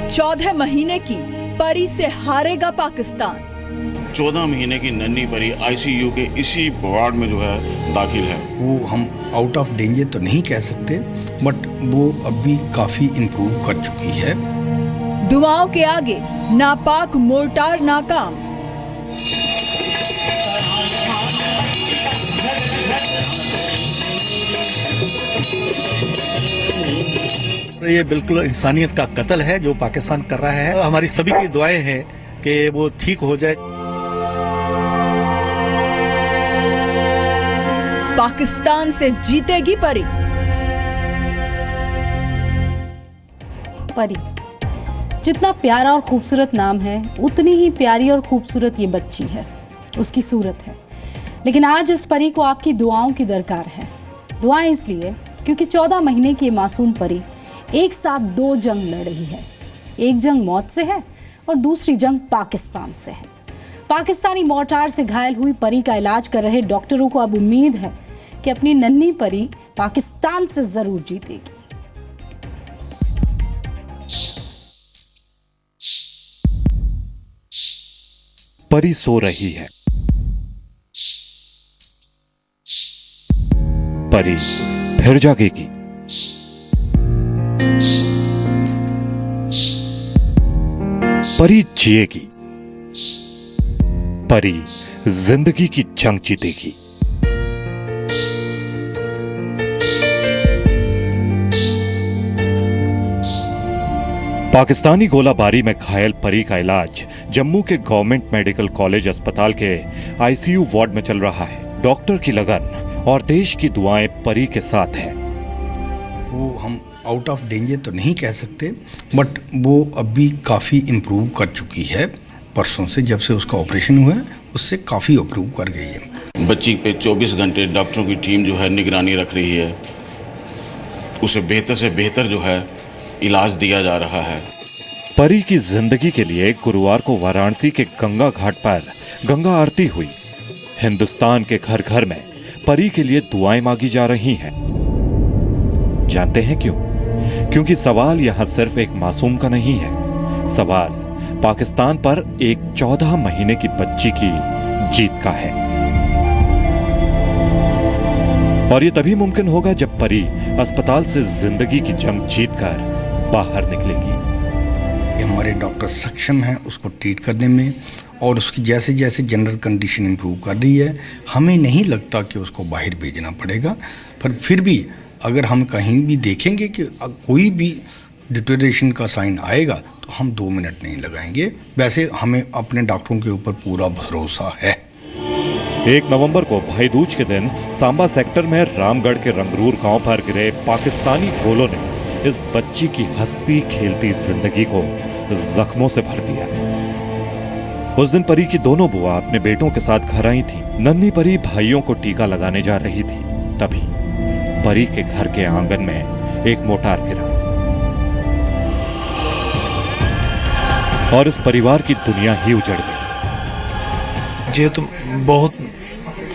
चौदह महीने की परी से हारेगा पाकिस्तान। 14 महीने की नन्ही परी आईसीयू के इसी वार्ड में जो है दाखिल है। वो हम आउट ऑफ डेंजर तो नहीं कह सकते, बट वो अभी काफ़ी इम्प्रूव कर चुकी है। दुआओं के आगे नापाक मोर्टार नाकाम। ये बिल्कुल इंसानियत का कत्ल है जो पाकिस्तान कर रहा है। हमारी सभी की दुआएं हैं कि वो ठीक हो जाए। पाकिस्तान से जीतेगी परी। परी जितना प्यारा और खूबसूरत नाम है, उतनी ही प्यारी और खूबसूरत ये बच्ची है, उसकी सूरत है। लेकिन आज इस परी को आपकी दुआओं की दरकार है। दुआएं इसलिए क्योंकि 14 महीने की मासूम परी एक साथ 2 जंग लड़ रही है। एक जंग मौत से है और दूसरी जंग पाकिस्तान से है। पाकिस्तानी मोर्टार से घायल हुई परी का इलाज कर रहे डॉक्टरों को अब उम्मीद है कि अपनी नन्ही परी पाकिस्तान से जरूर जीतेगी। परी सो रही है। परी फिर जागेगी। परी जिएगी। परी जिंदगी की जंग जीतेगी। पाकिस्तानी गोलाबारी में घायल परी का इलाज जम्मू के गवर्नमेंट मेडिकल कॉलेज अस्पताल के आईसीयू वार्ड में चल रहा है। डॉक्टर की लगन और देश की दुआएं परी के साथ हैं। वो हम आउट ऑफ डेंजर तो नहीं कह सकते, बट वो अभी काफ़ी इम्प्रूव कर चुकी है। परसों से जब से उसका ऑपरेशन हुआ है, उससे काफ़ी इम्प्रूव कर गई है। बच्ची पे 24 घंटे डॉक्टरों की टीम जो है निगरानी रख रही है। उसे बेहतर से बेहतर जो है इलाज दिया जा रहा है। परी की जिंदगी के लिए गुरुवार को वाराणसी के गंगा घाट पर गंगा आरती हुई। हिंदुस्तान के घर घर में परी के लिए दुआएं मांगी जा रही हैं। जानते हैं क्यों? क्योंकि सवाल यहां सिर्फ एक मासूम का नहीं है। सवाल पाकिस्तान पर एक 14 महीने की बच्ची की जीत का है। और ये तभी मुमकिन होगा जब परी अस्पताल से जिंदगी की जंग जीतकर बाहर निकलेगी। हमारे डॉक्टर सक्षम हैं उसको ट्रीट करने में, और उसकी जैसे जैसे जनरल कंडीशन इम्प्रूव कर रही है, हमें नहीं लगता कि उसको बाहर भेजना पड़ेगा। पर फिर भी अगर हम कहीं भी देखेंगे कि कोई भी डिटेरियोरेशन का साइन आएगा तो हम 2 मिनट नहीं लगाएंगे। वैसे हमें अपने डॉक्टरों के ऊपर पूरा भरोसा है। 1 नवंबर को भाई दूज के दिन सांबा सेक्टर में रामगढ़ के रंगरूर गांव पर गिरे पाकिस्तानी गोलों ने इस बच्ची की हंसती खेलती जिंदगी को जख्मों से भर दिया। उस दिन परी की दोनों बुआ अपने बेटों के साथ घर आई थी। नन्ही परी भाइयों को टीका लगाने जा रही थी। तभी परी के घर के आंगन में एक मोटार गिरा और इस परिवार की दुनिया ही उजड़ गई। ये तो बहुत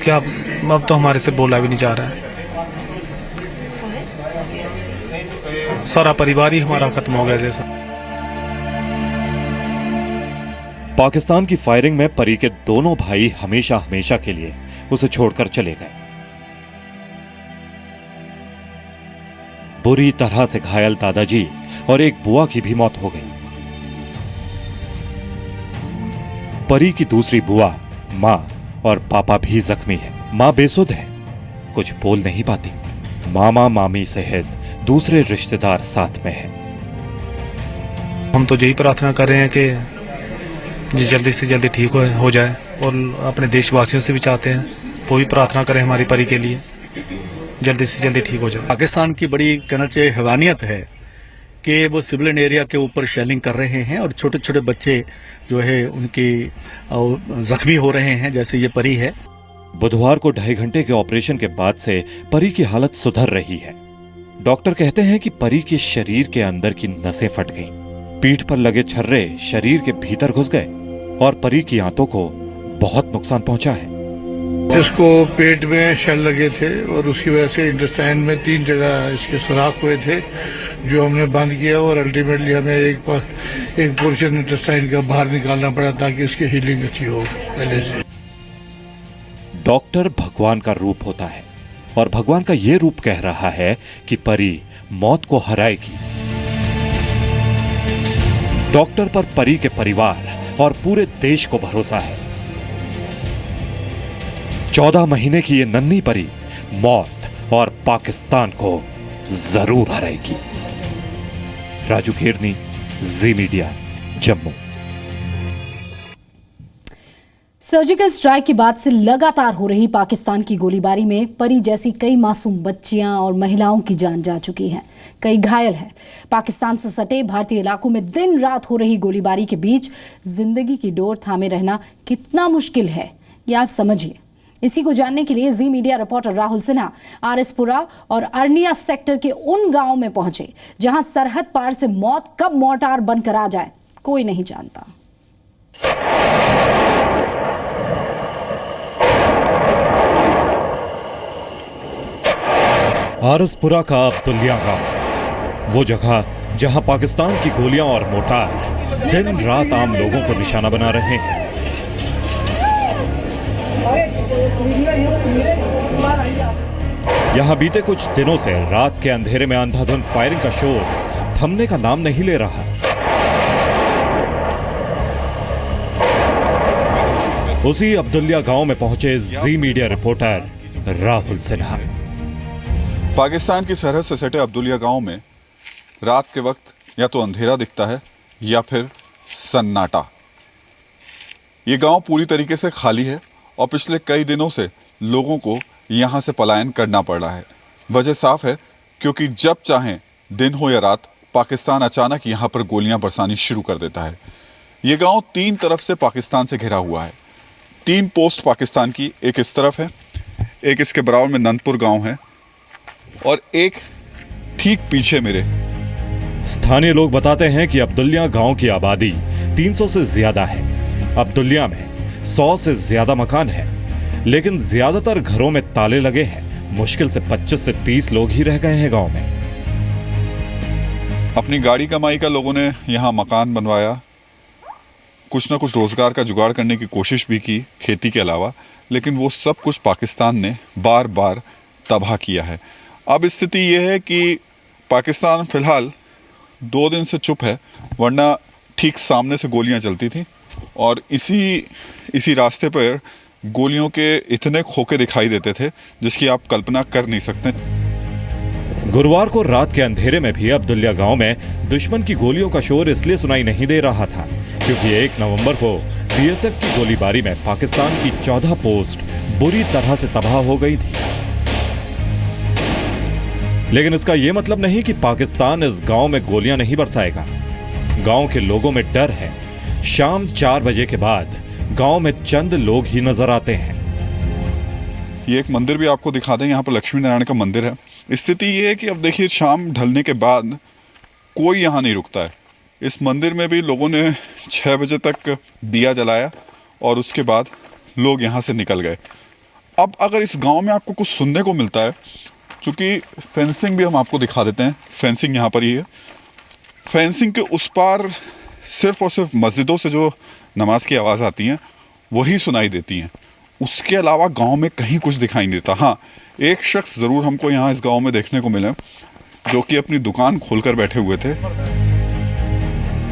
क्या, अब तो हमारे से बोला भी नहीं जा रहा है। सारा परिवार ही हमारा खत्म हो गया जैसा। पाकिस्तान की फायरिंग में परी के दोनों भाई हमेशा हमेशा के लिए उसे छोड़कर चले गए। बुरी तरह से घायल दादाजी और एक बुआ की भी मौत हो गई। परी की दूसरी बुआ, मां और पापा भी जख्मी है। मां बेसुध है, कुछ बोल नहीं पाती। मामा मामी सहित दूसरे रिश्तेदार साथ में हैं। हम तो यही प्रार्थना कर रहे हैं कि जी जल्दी से जल्दी ठीक हो जाए। और अपने देशवासियों से भी चाहते हैं वो भी प्रार्थना करें हमारी परी के लिए जल्दी से जल्दी ठीक हो जाए। पाकिस्तान की बड़ी कहना चाहिए हैवानियत है कि वो सिविलियन एरिया के ऊपर शेलिंग कर रहे हैं और छोटे छोटे बच्चे जो है उनकी जख्मी हो रहे हैं, जैसे ये परी है। बुधवार को 2.5 घंटे के ऑपरेशन के बाद से परी की हालत सुधर रही है। डॉक्टर कहते हैं कि परी के शरीर के अंदर की नसें फट गईं, पीठ पर लगे छर्रे शरीर के भीतर घुस गए और परी की आंतों को बहुत नुकसान पहुंचा है। इसको पेट में शेल लगे थे और उसकी वजह से इंटेस्टाइन में 3 जगह इसके सुराख हुए थे, जो हमने बंद किया और अल्टीमेटली हमें एक पोर्शन इंटेस्टाइन का बाहर निकालना पड़ा ताकि उसकी हीलिंग अच्छी हो पहले से। डॉक्टर भगवान का रूप होता है और भगवान का ये रूप कह रहा है कि परी मौत को हराएगी। डॉक्टर पर परी के परिवार और पूरे देश को भरोसा है। 14 महीने की ये नन्ही परी मौत और पाकिस्तान को जरूर हराएगी। राजू खेरनी, जी मीडिया, जम्मू। सर्जिकल स्ट्राइक के बाद से लगातार हो रही पाकिस्तान की गोलीबारी में परी जैसी कई मासूम बच्चियां और महिलाओं की जान जा चुकी है, कई घायल हैं। पाकिस्तान से सटे भारतीय इलाकों में दिन रात हो रही गोलीबारी के बीच जिंदगी की डोर थामे रहना कितना मुश्किल है, ये आप समझिए। इसी को जानने के लिए जी मीडिया रिपोर्टर राहुल सिन्हा आरएसपुरा और अर्निया सेक्टर के उन गांवों में पहुंचे जहां सरहद पार से मौत कब मोर्टार बनकर आ जाए कोई नहीं जानता। आरएसपुरा का अब्दुलिया गांव, वो जगह जहां पाकिस्तान की गोलियां और मोर्टार दिन रात आम लोगों को निशाना बना रहे हैं। यहां बीते कुछ दिनों से रात के अंधेरे में अंधाधुंध फायरिंग का शोर थमने का नाम नहीं ले रहा। उसी अब्दुलिया गांव में पहुंचे जी मीडिया रिपोर्टर राहुल सिन्हा। पाकिस्तान की सरहद से सटे अब्दुलिया गांव में रात के वक्त या तो अंधेरा दिखता है या फिर सन्नाटा। ये गांव पूरी तरीके से खाली है और पिछले कई दिनों से लोगों को यहां से पलायन करना पड़ रहा है। वजह साफ है, क्योंकि जब चाहें दिन हो या रात पाकिस्तान अचानक यहां पर गोलियां बरसानी शुरू कर देता है। ये गांव 3 तरफ से पाकिस्तान से घिरा हुआ है। 3 पोस्ट पाकिस्तान की, एक इस तरफ है, एक इसके बराबर में नंदपुर गांव है और एक ठीक पीछे मेरे। स्थानीय लोग बताते हैं कि अब्दुलिया गांव की आबादी 300 से ज्यादा है। अब्दुलिया में 100 से ज्यादा मकान है, लेकिन ज्यादातर घरों में ताले लगे हैं। मुश्किल से 25 से 30 लोग ही रह गए हैं गांव में। अपनी गाड़ी कमाई का लोगों ने यहाँ मकान बनवाया, कुछ ना कुछ रोजगार का जुगाड़ करने की कोशिश भी की खेती के अलावा, लेकिन वो सब कुछ पाकिस्तान ने बार बार तबाह किया है। अब स्थिति ये है कि पाकिस्तान फिलहाल 2 दिन से चुप है, वरना ठीक सामने से गोलियां चलती थी और इसी रास्ते पर गोलियों के इतने खोखे दिखाई देते थे जिसकी आप कल्पना कर नहीं सकते। गुरुवार को रात के अंधेरे में भी अब्दुलिया गांव में दुश्मन की गोलियों का शोर इसलिए सुनाई नहीं दे रहा था क्योंकि 1 नवंबर को बीएसएफ की गोलीबारी में पाकिस्तान की 14 पोस्ट बुरी तरह से तबाह हो गई थी। लेकिन इसका यह मतलब नहीं कि पाकिस्तान इस गांव में गोलियां नहीं बरसाएगा। गांव के लोगों में डर है। शाम 4 बजे के बाद गांव में चंद लोग ही नजर आते हैं। ये एक मंदिर भी आपको दिखा दें, यहाँ पर लक्ष्मी नारायण का मंदिर है। स्थिति ये है कि अब देखिए शाम ढलने के बाद कोई यहाँ नहीं रुकता है। इस मंदिर में भी लोगों ने 6 बजे तक दिया जलाया और उसके बाद लोग यहाँ से निकल गए। अब अगर इस गांव में आपको कुछ सुनने को मिलता है, चूँकि फेंसिंग भी हम आपको दिखा देते हैं, फेंसिंग यहाँ पर ही है। फेंसिंग के उस पार सिर्फ और सिर्फ मस्जिदों से जो नमाज की आवाज़ आती हैं वही सुनाई देती हैं। उसके अलावा गांव में कहीं कुछ दिखाई नहीं देता। हाँ, एक शख्स ज़रूर हमको यहाँ इस गांव में देखने को मिले जो कि अपनी दुकान खोलकर बैठे हुए थे।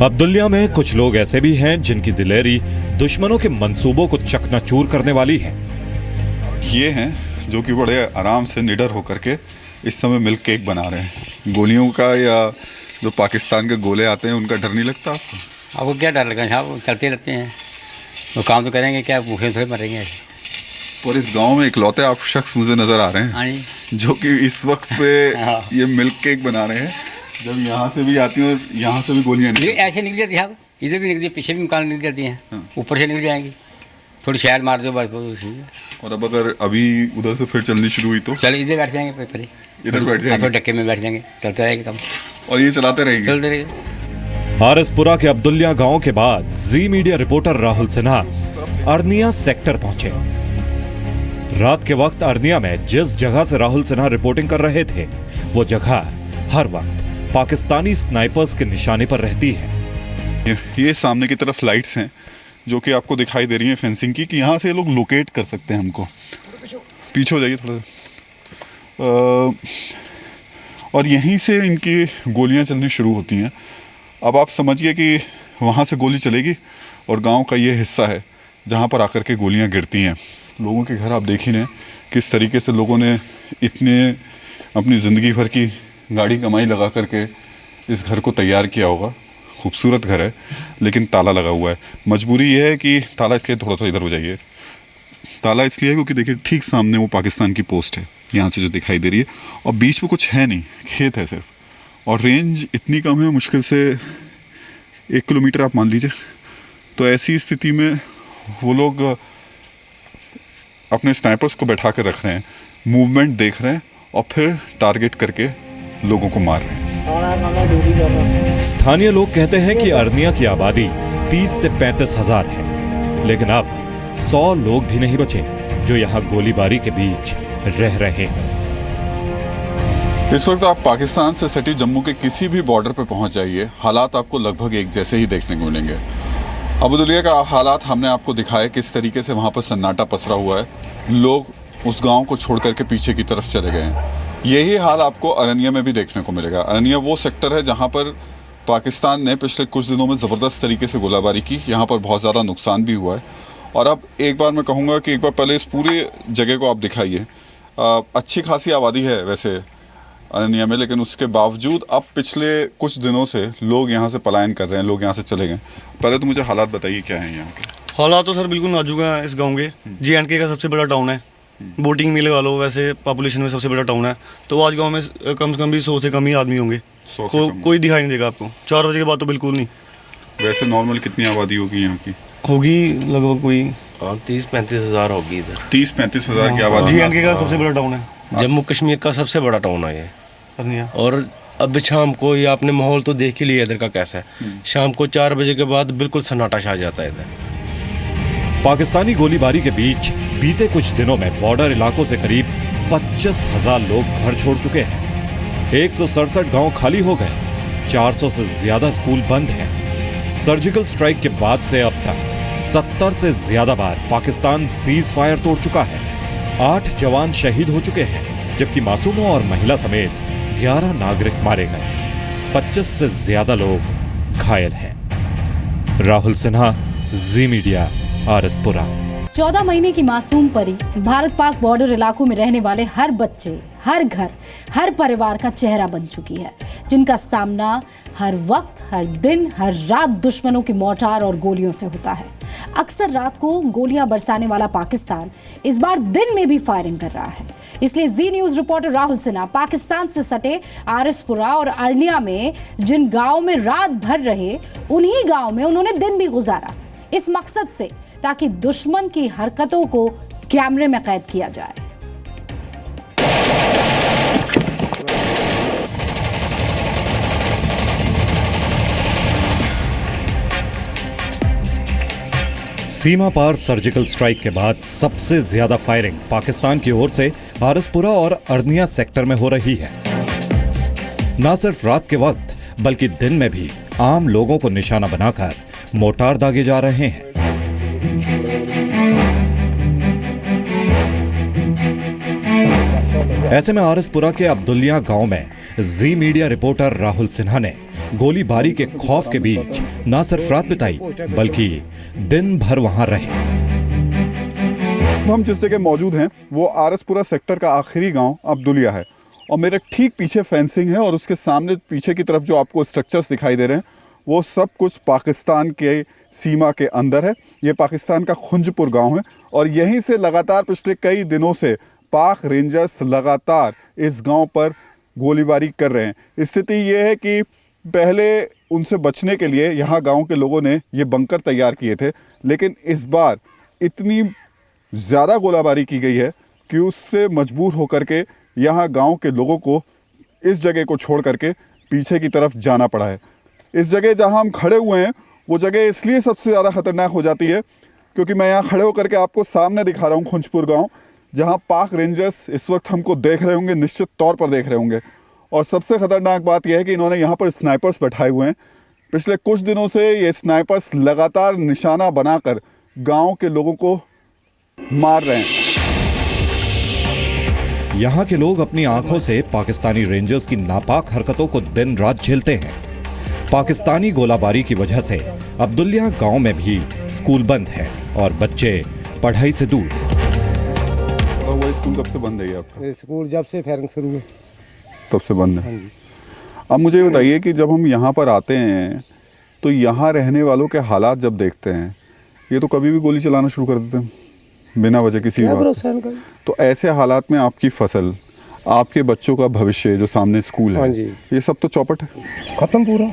अब्दुलिया में कुछ लोग ऐसे भी हैं जिनकी दिलेरी दुश्मनों के मंसूबों को चकनाचूर करने वाली है। ये हैं जो कि बड़े आराम से निडर होकर के इस समय मिल्क केक बना रहे हैं। गोलियों का या जो पाकिस्तान के गोले आते हैं उनका डर नहीं लगता आपको? आपको क्या डर लगा साहब, चलते रहते हैं। वो काम तो करेंगे क्या, भूखे से मरेंगे। और इस गांव में इकलौते आप शख्स मुझे नज़र आ रहे हैं हाँ जी, जो कि इस वक्त पे हाँ। ये मिल्क केक बना रहे हैं। जब यहाँ से भी आती हैं और यहाँ से भी गोलियाँ लेकिन निकलती ऐसे निकल जाती है, इधर भी निकल जाती है, पीछे भी मकान निकल जाती हैं, हाँ। ऊपर से निकल जाएंगी, थोड़ी शहर मार दो बस उसी में। और अब अगर अभी उधर से फिर चलनी शुरू हुई तो चलो इधर बैठ जाएंगे, फिर इधर बैठ जाएंगे। डक्के में बैठ जाएंगे, चलते रहेंगे काम, और ये चलाते रहेंगे। चलते रहेंगे। आरएसपुरा के अब्दुल्लिया गांव के बाद Zee media reporter Rahul Sinha Arnia sector पहुंचे। रात के वक्त अरनिया में जिस जगह से राहुल सिन्हा रिपोर्टिंग कर रहे थे, वो जगह हर वक्त पाकिस्तानी स्नाइपर्स के निशाने पर रहती है। ये सामने की तरफ लाइट्स हैं जो कि आपको दिखाई दे रही हैं फेंसिंग की, कि यहाँ से ये लोग लोकेट कर सकते हैं हमको। पीछे हो जाइए थोड़ा। और यहीं से इनकी गोलियाँ चलनी शुरू होती हैं। अब आप समझिए कि वहाँ से गोली चलेगी और गांव का ये हिस्सा है जहाँ पर आकर के गोलियाँ गिरती हैं। लोगों के घर आप देख ही रहे हैं किस तरीके से लोगों ने इतने अपनी ज़िंदगी भर की गाड़ी कमाई लगा करके इस घर को तैयार किया होगा। खूबसूरत घर है लेकिन ताला लगा हुआ है। मजबूरी ये है कि ताला इसलिए थोड़ा सा इधर हो जाइए। ताला इसलिए है क्योंकि देखिए ठीक सामने वो पाकिस्तान की पोस्ट है, यहाँ से जो दिखाई दे रही है, और बीच में कुछ है नहीं, खेत है सिर्फ, और रेंज इतनी कम है, मुश्किल से 1 किलोमीटर आप मान लीजिए। तो ऐसी स्थिति में वो लोग अपने स्नाइपर्स को बैठा कर रख रहे हैं, मूवमेंट देख रहे हैं और फिर टारगेट करके लोगों को मार रहे हैं। स्थानीय लोग कहते हैं कि अरनिया की आबादी 30 से 35 हजार है, लेकिन अब 100 लोग भी नहीं बचे जो यहाँ गोलीबारी के बीच रह रहे हैं। इस वक्त आप पाकिस्तान से सटी जम्मू के किसी भी बॉर्डर पर पहुंच जाइए, हालात आपको लगभग एक जैसे ही देखने को मिलेंगे। अब्दुल्लिया का हालात हमने आपको दिखाए, किस तरीके से वहाँ पर सन्नाटा पसरा हुआ है, लोग उस गांव को छोड़ करके पीछे की तरफ चले गए हैं। यही हाल आपको अरनिया में भी देखने को मिलेगा। अरनिया वो सेक्टर है जहाँ पर पाकिस्तान ने पिछले कुछ दिनों में ज़बरदस्त तरीके से गोलाबारी की, यहाँ पर बहुत ज़्यादा नुकसान भी हुआ है। और अब एक बार मैं कहूँगा कि एक बार पहले इस पूरे जगह को आप दिखाइए। अच्छी खासी आबादी है वैसे अरनिया में, लेकिन उसके बावजूद अब पिछले कुछ दिनों से लोग यहाँ से पलायन कर रहे हैं, लोग यहाँ से चले गए। पहले तो मुझे हालात बताइए क्या हैं यहाँ के। हालात तो सर बिल्कुल नाजुक है इस गांव के। J&K का सबसे बड़ा टाउन है, बोटिंग में लगा लो, वैसे पॉपुलेशन में सबसे बड़ा टाउन है। तो आज गांव में कम से कम भी 100 से कम ही आदमी होंगे। कोई दिखाई नहीं देगा आपको 4 बजे के बाद तो बिल्कुल नहीं। वैसे नॉर्मल कितनी आबादी होगी यहाँ की? होगी लगभग कोई 30-35 हज़ार होगी इधर। 30-35 हज़ार की आबादी। J&K का सबसे बड़ा टाउन है, जम्मू कश्मीर का सबसे बड़ा टाउन है ये। अरनिया। और अब शाम को ये आपने माहौल तो देख ही लिया इधर का कैसा है। शाम को 4 बजे के बाद बिल्कुल सन्नाटा छा जाता है इधर। पाकिस्तानी गोलीबारी के बीच बीते कुछ दिनों में बॉर्डर इलाकों से करीब 25,000 लोग घर छोड़ चुके हैं। 167 गांव खाली हो गए, 400 से ज्यादा स्कूल बंद हैं। सर्जिकल स्ट्राइक के बाद से अब तक 70 से ज्यादा बार पाकिस्तान सीज फायर तोड़ चुका है। 8 जवान शहीद हो चुके हैं, जबकि मासूमों और महिला समेत 11 नागरिक मारे गए। 25 से ज्यादा लोग घायल हैं। राहुल सिन्हा, जी मीडिया, आरएसपुरा। 14 महीने की मासूम परी भारत पाक बॉर्डर इलाकों में रहने वाले हर बच्चे, हर घर, हर परिवार का चेहरा बन चुकी है, जिनका सामना हर वक्त, हर दिन, हर रात दुश्मनों की मोर्टार और गोलियों से होता है। अक्सर रात को गोलियां बरसाने वाला पाकिस्तान इस बार दिन में भी फायरिंग कर रहा है। इसलिए जी न्यूज रिपोर्टर राहुल सिन्हा पाकिस्तान से सटे आरएसपुरा और अरनिया में जिन गांव में रात भर रहे, उन्हीं गांव में उन्होंने दिन भी गुजारा, इस मकसद से ताकि दुश्मन की हरकतों को कैमरे में कैद किया जाए। सीमा पार सर्जिकल स्ट्राइक के बाद सबसे ज्यादा फायरिंग पाकिस्तान की ओर से आरएसपुरा और अरनिया सेक्टर में हो रही है। न सिर्फ रात के वक्त बल्कि दिन में भी आम लोगों को निशाना बनाकर मोर्टार दागे जा रहे हैं। ऐसे में आरएसपुरा के अब्दुल्लिया गांव में जी मीडिया रिपोर्टर राहुल सिन्हा ने गोलीबारी के खौफ के बीच न सिर्फ रात बिताई बल्कि दिन भर वहां रहे। हम जिस जगह मौजूद हैं वो आरएसपुरा सेक्टर का आखिरी गांव अब्दुल्लिया है, और मेरे ठीक पीछे फेंसिंग है और उसके सामने पीछे की तरफ जो आपको स्ट्रक्चर्स दिखाई दे रहे हैं वो सब कुछ पाकिस्तान के सीमा के अंदर है। ये पाकिस्तान का खुंजपुर गांव है और यहीं से लगातार पिछले कई दिनों से पाक रेंजर्स लगातार इस गांव पर गोलीबारी कर रहे हैं। स्थिति ये है कि पहले उनसे बचने के लिए यहाँ गांव के लोगों ने ये बंकर तैयार किए थे, लेकिन इस बार इतनी ज़्यादा गोलाबारी की गई है कि उससे मजबूर होकर के यहाँ गांव के लोगों को इस जगह को छोड़ करके पीछे की तरफ जाना पड़ा है। इस जगह जहाँ हम खड़े हुए हैं वो जगह इसलिए सबसे ज़्यादा ख़तरनाक हो जाती है क्योंकि मैं यहाँ खड़े होकर के आपको सामने दिखा रहा हूँ खुंजपुर गाँव, जहाँ पाक रेंजर्स इस वक्त हमको देख रहे होंगे, निश्चित तौर पर देख रहे होंगे। और सबसे ख़तरनाक बात यह है कि इन्होंने यहाँ पर स्नाइपर्स बैठाए हुए हैं। पिछले कुछ दिनों से ये स्नाइपर्स लगातार निशाना बनाकर गांव के लोगों को मार रहे हैं। यहाँ के लोग अपनी आंखों से पाकिस्तानी रेंजर्स की नापाक हरकतों को दिन रात झेलते हैं। पाकिस्तानी गोलाबारी की वजह से अब्दुल्लिया गांव में भी स्कूल बंद है और बच्चे पढ़ाई से दूर। और वो स्कूल कब से बंद है आपका? स्कूल जब से फायरिंग शुरू हुई तब से बंद है। अब मुझे ये बताइए कि जब हम यहाँ पर आते हैं तो यहाँ रहने वालों के हालात जब देखते हैं, ये तो कभी भी गोली चलाना शुरू कर देते हैं बिना वजह किसी बात। तो ऐसे हालात में आपकी फसल, आपके बच्चों का भविष्य जो सामने स्कूल है, ये सब तो चौपट है, खत्म पूरा।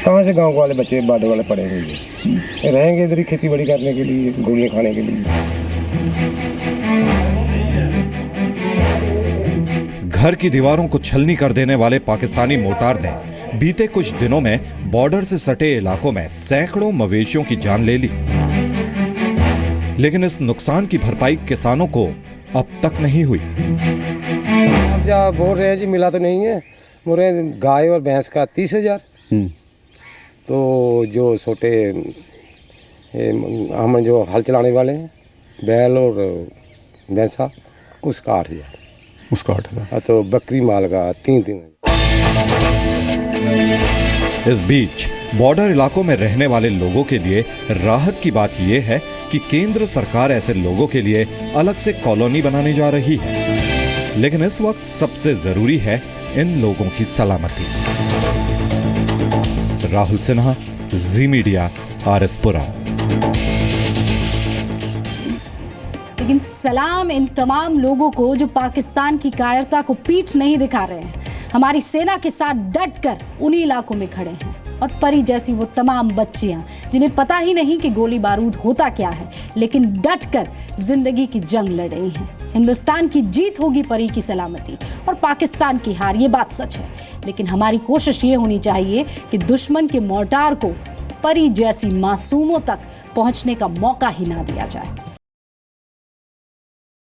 कहाँ से गांव वाले बच्चे बाडे वाले पड़ेंगे, ये रहेंगे इधर ही खेती बाड़ी करने के लिए, गोलियां खाने के लिए। घर की दीवारों को छलनी कर देने वाले पाकिस्तानी मोर्टार ने बीते कुछ दिनों में बॉर्डर से सटे इलाकों में सैकड़ों मवेशियों की जान ले ली, लेकिन इस नुकसान की भरपाई किसानों को अब तक नहीं हुई। अब बोल रहे हैं जी मिला तो नहीं है, बोल रहे हैं गाय और भैंस का 30,000। तो जो छोटे हम जो हल चलाने वाले हैं बैल और भैंसा उसका 8,000। उसका 8,000। तो बकरी माल का 3,000। इस बीच बॉर्डर इलाकों में रहने वाले लोगों के लिए राहत की बात यह है कि केंद्र सरकार ऐसे लोगों के लिए अलग से कॉलोनी बनाने जा रही है, लेकिन इस वक्त सबसे जरूरी है इन लोगों की सलामती। राहुल सिन्हा, जी मीडिया, RS-पुरा। लेकिन सलाम इन तमाम लोगों को जो पाकिस्तान की कायरता को पीठ नहीं दिखा रहे हैं, हमारी सेना के साथ डटकर उन्हीं इलाकों में खड़े हैं। और परी जैसी वो तमाम बच्चियां जिन्हें पता ही नहीं कि गोली बारूद होता क्या है, लेकिन डटकर जिंदगी की जंग लड़ रही हैं। हिंदुस्तान की जीत होगी परी की सलामती और पाकिस्तान की हार, ये बात सच है। लेकिन हमारी कोशिश ये होनी चाहिए कि दुश्मन के मोर्टार को परी जैसी मासूमों तक पहुंचने का मौका ही ना दिया जाए।